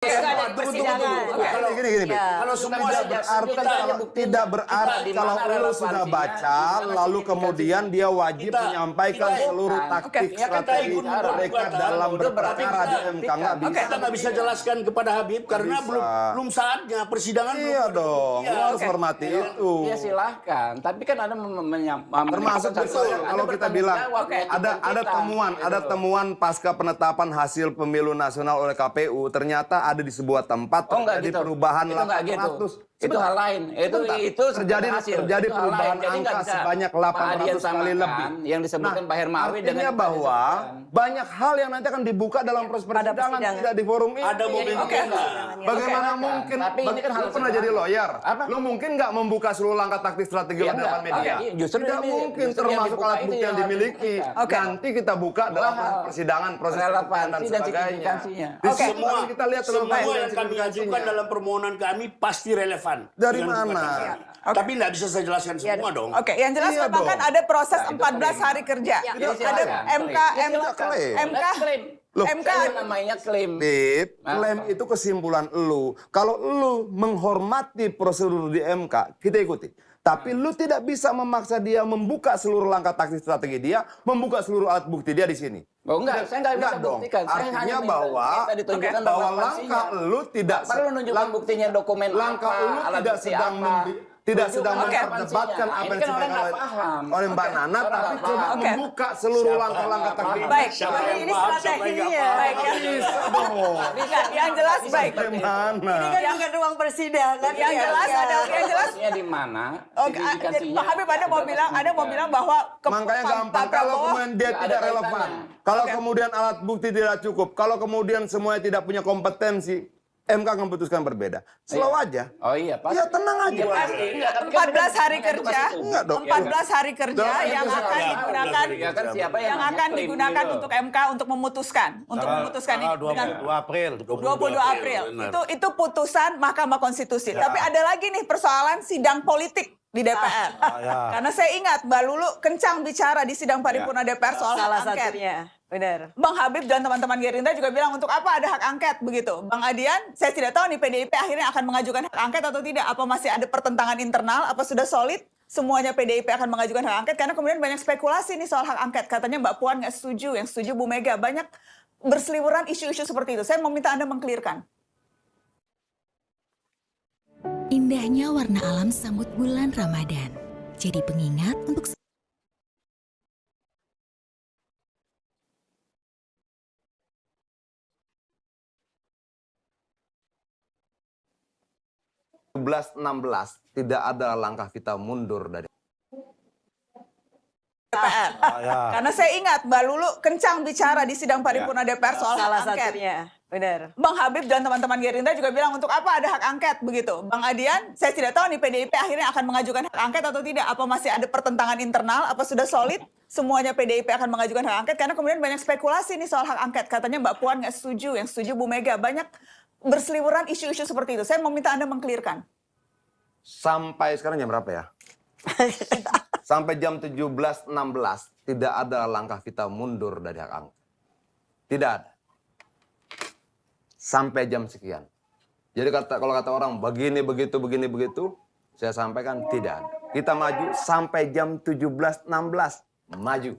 Kalau semua tidak berarti kalau lu sudah baca lalu kemudian dia wajib menyampaikan seluruh taktik strategi mereka dalam berperkara di MK. Kita nggak bisa jelaskan kepada Habib karena belum saatnya persidangan. Iya dong, lu harus hormati itu. Ya silahkan, tapi kan ada termasuk kalau kita bilang ada temuan pasca penetapan hasil pemilu nasional oleh KPU ternyata ada di sebuah tempat terjadi perubahan 800. Itu hal lain. Itu terjadi perubahan angka sebanyak 800 kali lebih. Yang disebutkan Pak Hermawi artinya bahwa banyak hal yang nanti akan dibuka dalam proses persidangan tidak di forum ini. Ada Bagaimana mungkin? Tapi ini kan lu pernah jadi lawyer. Lu mungkin nggak membuka seluruh langkah taktik strategi oleh depan media. Tidak mungkin termasuk alat bukti yang dimiliki. Nanti kita buka dalam persidangan, proses dan sebagainya. Semua kita lihat semua yang kami ajukan dalam permohonan kami pasti relevan. Dari mana? Tapi nggak bisa saya jelaskan semua dong. Oke, yang jelas memang kan ada proses 14 hari kerja. Ada MK namanya klaim. Klaim itu kesimpulan lu. Kalau lu menghormati prosedur di MK, kita ikuti. Tapi lu tidak bisa memaksa dia membuka seluruh langkah taktik strategi dia, membuka seluruh alat bukti dia di sini. Oh enggak, saya enggak bisa buktikan. Artinya bahwa langkah lu tidak perlu menunjukkan buktinya dokumen langkah lu tidak sedang memperdebatkan apa yang disampaikan oleh Mbak Nana, tapi coba membuka seluruh langkah-langkah taktik. Baik, ini strateginya. Yang jelas baik. Ini kan bukan ruang persidangan. Yang jelas di mana? Pak Habib ada mau bilang bahwa makanya gampang kalau kemudian dia tidak relevan. Kalau kemudian alat bukti tidak cukup, kalau kemudian semuanya tidak punya kompetensi, MK akan memutuskan berbeda. Slow aja. Oh iya, pasti. Ya tenang aja. 14 hari kerja. 14 hari kerja yang akan digunakan untuk MK untuk memutuskan ini dengan 22 April. Itu putusan Mahkamah Konstitusi. Tapi ada lagi nih persoalan sidang politik di DPR. Karena saya ingat Mbak Lulu kencang bicara di sidang paripurna DPR soal hak angket. Benar. Bang Habib dan teman-teman Gerindra juga bilang untuk apa ada hak angket begitu. Bang Adian, saya tidak tahu nih PDIP akhirnya akan mengajukan hak angket atau tidak. Apa masih ada pertentangan internal? Apa sudah solid? Semuanya PDIP akan mengajukan hak angket karena kemudian banyak spekulasi nih soal hak angket. Katanya Mbak Puan nggak setuju, yang setuju Bu Mega. Banyak berseliweran isu-isu seperti itu. Saya mau minta Anda mengklirkan. Indahnya warna alam sambut bulan Ramadan. Jadi pengingat untuk 16 tidak ada langkah kita mundur dari DPR. Karena saya ingat Mbak Lulu kencang bicara di sidang paripurna DPR soal hak angket. Benar. Bang Habib dan teman-teman Gerindra juga bilang untuk apa ada hak angket begitu. Bang Adian, saya tidak tahu nih PDIP akhirnya akan mengajukan hak angket atau tidak. Apa masih ada pertentangan internal? Apa sudah solid? Semuanya PDIP akan mengajukan hak angket karena kemudian banyak spekulasi nih soal hak angket. Katanya Mbak Puan nggak setuju, yang setuju Bu Mega. Banyak berseliweran isu-isu seperti itu. Saya mau minta Anda mengklirkan. Sampai sekarang jam berapa ya? Sampai jam 17.16 tidak ada langkah kita mundur dari hak angket. Tidak ada. Sampai jam sekian. Jadi kalau kata orang begini begitu, saya sampaikan tidak ada. Kita maju sampai jam 17.16 maju.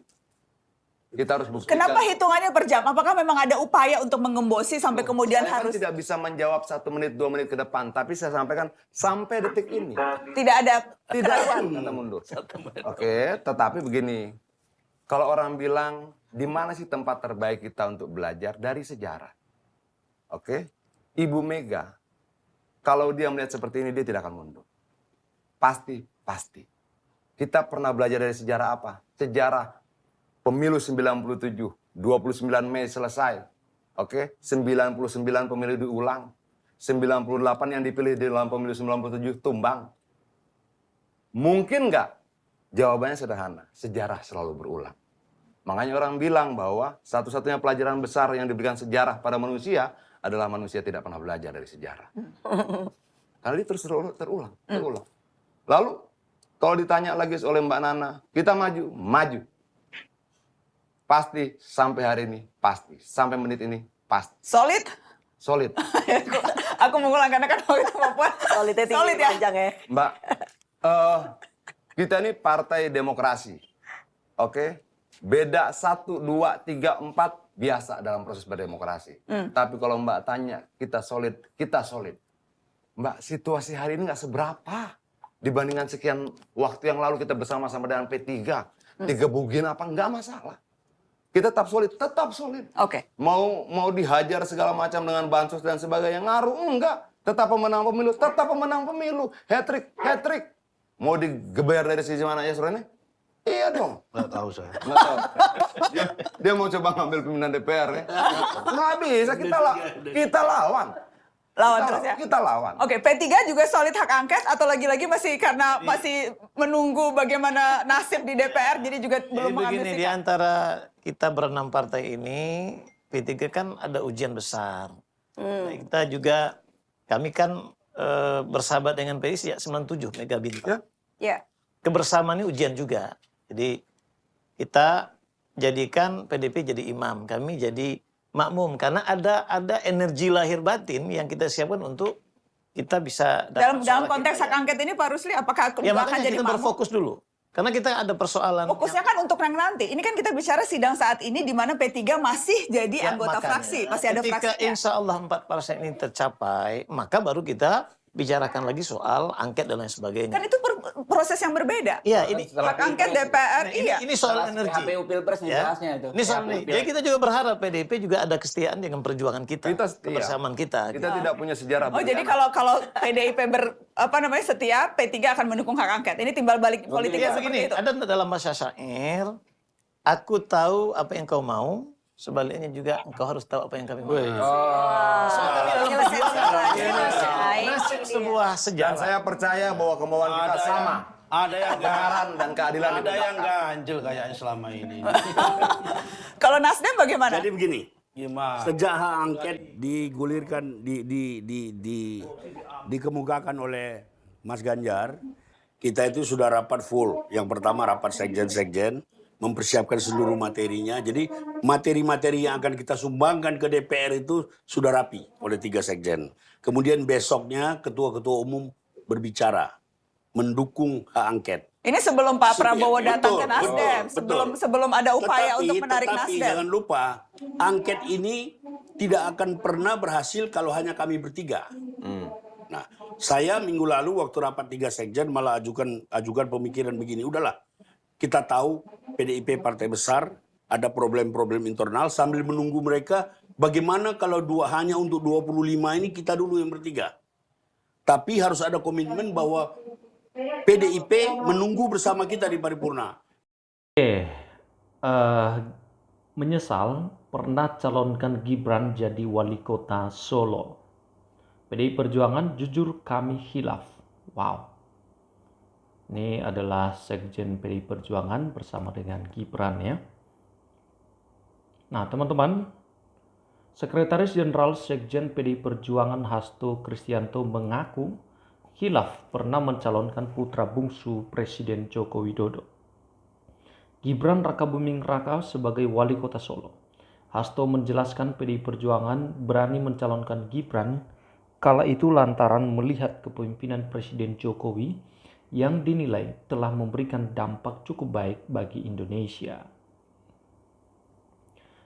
Kita harus buktikan. Kenapa hitungannya per jam? Apakah memang ada upaya untuk mengembosi sampai kemudian saya harus... tidak bisa menjawab 1 menit, 2 menit ke depan. Tapi saya sampaikan sampai detik ini. Tidak ada keraguan kata mundur. Oke, tetapi begini. Kalau orang bilang, di mana sih tempat terbaik kita untuk belajar? Dari sejarah. Oke, Ibu Mega, kalau dia melihat seperti ini, dia tidak akan mundur. Pasti. Kita pernah belajar dari sejarah apa? Sejarah Pemilu 97, 29 Mei selesai. Oke, 99 pemilu diulang. 98 yang dipilih di dalam pemilu 97 tumbang. Mungkin nggak? Jawabannya sederhana, sejarah selalu berulang. Makanya orang bilang bahwa satu-satunya pelajaran besar yang diberikan sejarah pada manusia adalah manusia tidak pernah belajar dari sejarah. Karena dia terus terulang. Lalu, kalau ditanya lagi oleh Mbak Nana, kita maju. Pasti sampai hari ini, pasti. Sampai menit ini, pasti. solid. solid. Aku mengulang karena kan waktu itu Papua Solidnya tinggi solid ya. panjang ya. Mbak, kita ini partai demokrasi. Oke? Beda 1, 2, 3, 4 biasa dalam proses berdemokrasi. Tapi kalau Mbak tanya, kita solid, kita solid. Mbak, situasi hari ini nggak seberapa dibandingkan sekian waktu yang lalu kita bersama-sama dengan P3. 3 bugin apa, nggak masalah. Kita tetap solid. Oke. Mau dihajar segala macam dengan bansos dan sebagainya, ngaruh enggak. Tetap pemenang pemilu. Hat-trick. Mau digeber dari sisi mana ya suaranya? Iya dong. Nggak tahu saya. Nggak tahu. Dia mau coba ngambil pimpinan DPR ya. Nggak bisa, kita lawan. Kita lawan. Oke, P3 juga solid hak angket atau lagi-lagi masih karena masih menunggu bagaimana nasib di DPR jadi juga belum mengambil begini, di sikap. antara kita berenam partai ini, P3 kan ada ujian besar. Nah, kita juga, kami kan bersahabat dengan PDI sejak 97 megabintang. Ya. Kebersamaan ini ujian juga. Jadi kita jadikan PDP jadi imam, kami jadi makmum karena ada energi lahir batin yang kita siapkan untuk kita bisa Dalam konteks hak angket ini Pak Rusli apakah ya, akan makanya jadi kita makmum? berfokus dulu. Karena kita ada persoalan. Fokusnya kan untuk yang nanti. Ini kan kita bicara sidang saat ini di mana P3 masih jadi anggota makanya, fraksi, masih ada ketika fraksinya. insya Allah 4% ini tercapai, maka baru kita bicarakan lagi soal angket dan lain sebagainya. Kan itu proses yang berbeda. Iya, ini Hak angket DPR, iya. ini soal energi. PHPU Pilpres nih Ya. bahasnya itu. Ini soal ini. Jadi kita juga berharap PDIP juga ada kesetiaan dengan perjuangan kita, kebersamaan kita. Kita tidak punya sejarah. Oh, jadi kalau PDIP setia, P3 akan mendukung hak angket. Ini timbal balik politiknya Iya, begini, seperti itu. ada dalam bahasa syair, aku tahu apa yang kau mau, sebaliknya juga engkau harus tahu apa yang kami mau. Nasib sebuah Dan sejarah. saya percaya bahwa kemauan kita sama. Ada yang Kebenaran dan keadilan ada yang ditegakkan. ganjel kayaknya selama ini. Kalau Nasdem bagaimana? Jadi begini. Gimana? Sejak hak angket digulirkan, dikemukakan oleh Mas Ganjar, kita itu sudah rapat full. Yang pertama rapat sekjen-sekjen, mempersiapkan seluruh materinya. Jadi materi-materi yang akan kita sumbangkan ke DPR itu sudah rapi oleh 3 sekjen. Kemudian besoknya ketua-ketua umum berbicara, mendukung hak angket. Ini sebelum Pak Prabowo datang ke Betul, Nasdem, betul. sebelum ada upaya untuk menarik Tetapi Nasdem. jangan lupa, angket ini tidak akan pernah berhasil kalau hanya kami bertiga. Nah, saya minggu lalu waktu rapat 3 sekjen malah ajukan pemikiran begini, udahlah, kita tahu PDIP partai besar, ada problem-problem internal, sambil menunggu mereka, bagaimana kalau hanya untuk 25 ini kita dulu yang bertiga. Tapi harus ada komitmen bahwa PDIP menunggu bersama kita di paripurna. Menyesal pernah calonkan Gibran jadi wali kota Solo. PDI Perjuangan jujur kami khilaf. Wow. Ini adalah Sekjen PDI Perjuangan bersama dengan Gibran ya. Nah teman-teman, Sekretaris Jenderal Sekjen PDI Perjuangan Hasto Kristianto mengaku khilaf pernah mencalonkan putra bungsu Presiden Joko Widodo, Gibran Rakabuming Raka sebagai wali kota Solo. Hasto menjelaskan PDI Perjuangan berani mencalonkan Gibran kala itu lantaran melihat kepemimpinan Presiden Jokowi yang dinilai telah memberikan dampak cukup baik bagi Indonesia.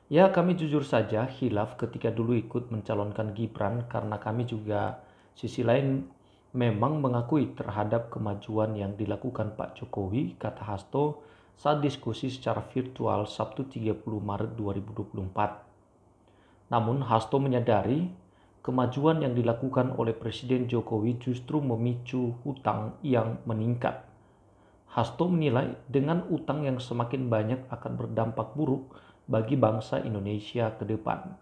Ya, kami jujur saja khilaf ketika dulu ikut mencalonkan Gibran karena kami juga sisi lain memang mengakui terhadap kemajuan yang dilakukan Pak Jokowi, kata Hasto saat diskusi secara virtual Sabtu 30 Maret 2024. Namun Hasto menyadari kemajuan yang dilakukan oleh Presiden Jokowi justru memicu hutang yang meningkat. Hasto menilai dengan utang yang semakin banyak akan berdampak buruk bagi bangsa Indonesia ke depan.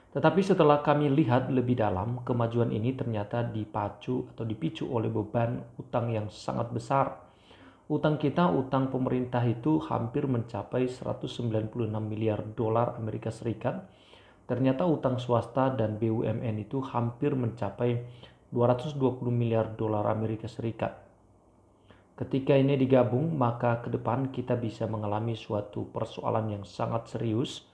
Tetapi setelah kami lihat lebih dalam, kemajuan ini ternyata dipicu oleh beban utang yang sangat besar. Utang kita, utang pemerintah itu hampir mencapai 196 miliar dolar Amerika Serikat. Ternyata utang swasta dan BUMN itu hampir mencapai 220 miliar dolar Amerika Serikat. Ketika ini digabung, maka ke depan kita bisa mengalami suatu persoalan yang sangat serius.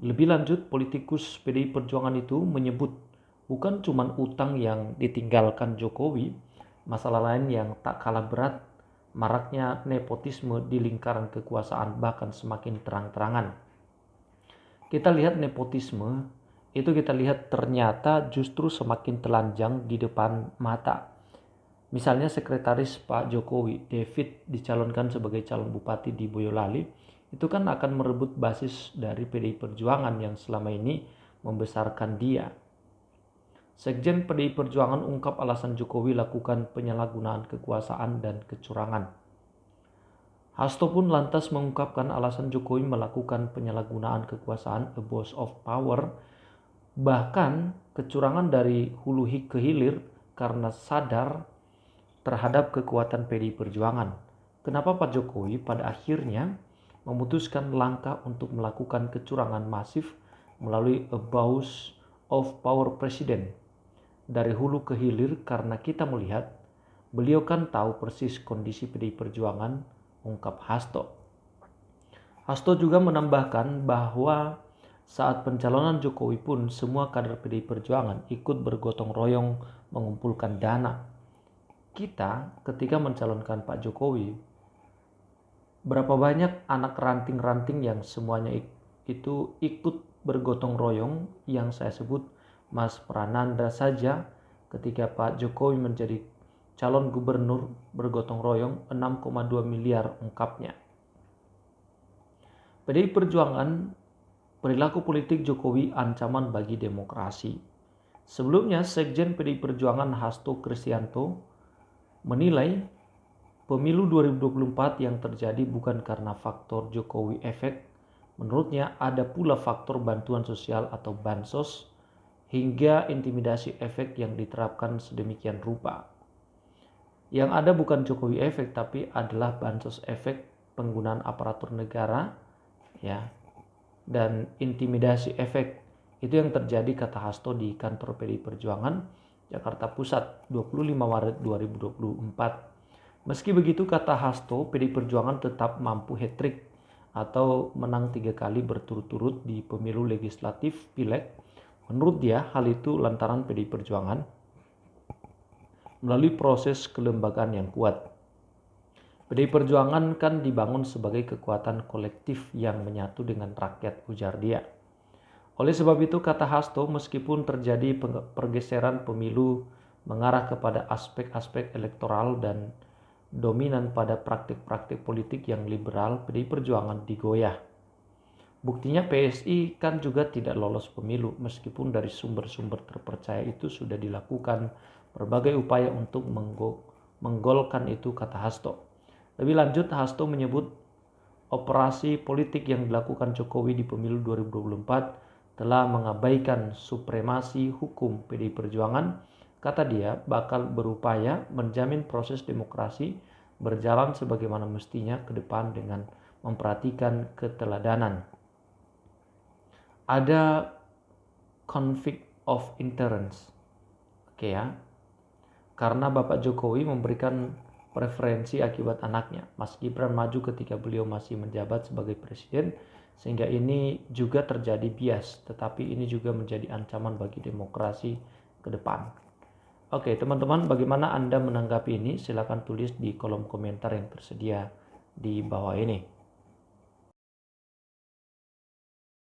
Lebih lanjut, politikus PDI Perjuangan itu menyebut bukan cuma utang yang ditinggalkan Jokowi, masalah lain yang tak kalah berat, maraknya nepotisme di lingkaran kekuasaan bahkan semakin terang-terangan. Kita lihat nepotisme, itu kita lihat ternyata justru semakin telanjang di depan mata. Misalnya sekretaris Pak Jokowi, David, dicalonkan sebagai calon bupati di Boyolali, itu kan akan merebut basis dari PDI Perjuangan yang selama ini membesarkan dia. Sekjen PDI Perjuangan ungkap alasan Jokowi lakukan penyalahgunaan kekuasaan dan kecurangan. Hasto pun lantas mengungkapkan alasan Jokowi melakukan penyalahgunaan kekuasaan, abuse of power, bahkan kecurangan dari hulu ke hilir karena sadar terhadap kekuatan PDI Perjuangan. Kenapa Pak Jokowi pada akhirnya memutuskan langkah untuk melakukan kecurangan masif melalui abuse of power presiden dari hulu ke hilir? Karena kita melihat beliau kan tahu persis kondisi PDI Perjuangan, ungkap Hasto. Hasto juga menambahkan bahwa saat pencalonan Jokowi pun semua kader PDI Perjuangan ikut bergotong royong mengumpulkan dana. Kita ketika mencalonkan Pak Jokowi, berapa banyak anak ranting-ranting yang semuanya itu ikut bergotong royong, yang saya sebut Mas Prananda saja ketika Pak Jokowi menjadi calon gubernur bergotong royong 6,2 miliar ungkapnya. PDI Perjuangan, perilaku politik Jokowi ancaman bagi demokrasi. Sebelumnya, Sekjen PDI Perjuangan Hasto Kristianto menilai pemilu 2024 yang terjadi bukan karena faktor Jokowi efek. Menurutnya ada pula faktor bantuan sosial atau bansos hingga intimidasi efek yang diterapkan sedemikian rupa. Yang ada bukan Jokowi efek tapi adalah bansos efek, penggunaan aparatur negara, ya, dan intimidasi efek. Itu yang terjadi, kata Hasto di kantor PDI Perjuangan Jakarta Pusat 25 Maret 2024. Meski begitu, kata Hasto, PDI Perjuangan tetap mampu hat-trick atau menang 3 kali berturut-turut di pemilu legislatif pileg. Menurut dia, hal itu lantaran PDI Perjuangan melalui proses kelembagaan yang kuat. PDI Perjuangan kan dibangun sebagai kekuatan kolektif yang menyatu dengan rakyat, ujar dia. Oleh sebab itu, kata Hasto, meskipun terjadi pergeseran pemilu mengarah kepada aspek-aspek elektoral dan dominan pada praktik-praktik politik yang liberal, PDI Perjuangan digoyah. Buktinya PSI kan juga tidak lolos pemilu, meskipun dari sumber-sumber terpercaya itu sudah dilakukan berbagai upaya untuk menggolkan itu, kata Hasto. Lebih lanjut, Hasto menyebut operasi politik yang dilakukan Jokowi di pemilu 2024 telah mengabaikan supremasi hukum. PDI Perjuangan, kata dia, bakal berupaya menjamin proses demokrasi berjalan sebagaimana mestinya ke depan dengan memperhatikan keteladanan. Ada conflict of interest, oke ya, karena Bapak Jokowi memberikan preferensi akibat anaknya, Mas Gibran, maju ketika beliau masih menjabat sebagai presiden, sehingga ini juga terjadi bias, tetapi ini juga menjadi ancaman bagi demokrasi ke depan. Oke teman-teman, bagaimana Anda menanggapi ini? Silakan tulis di kolom komentar yang tersedia di bawah ini.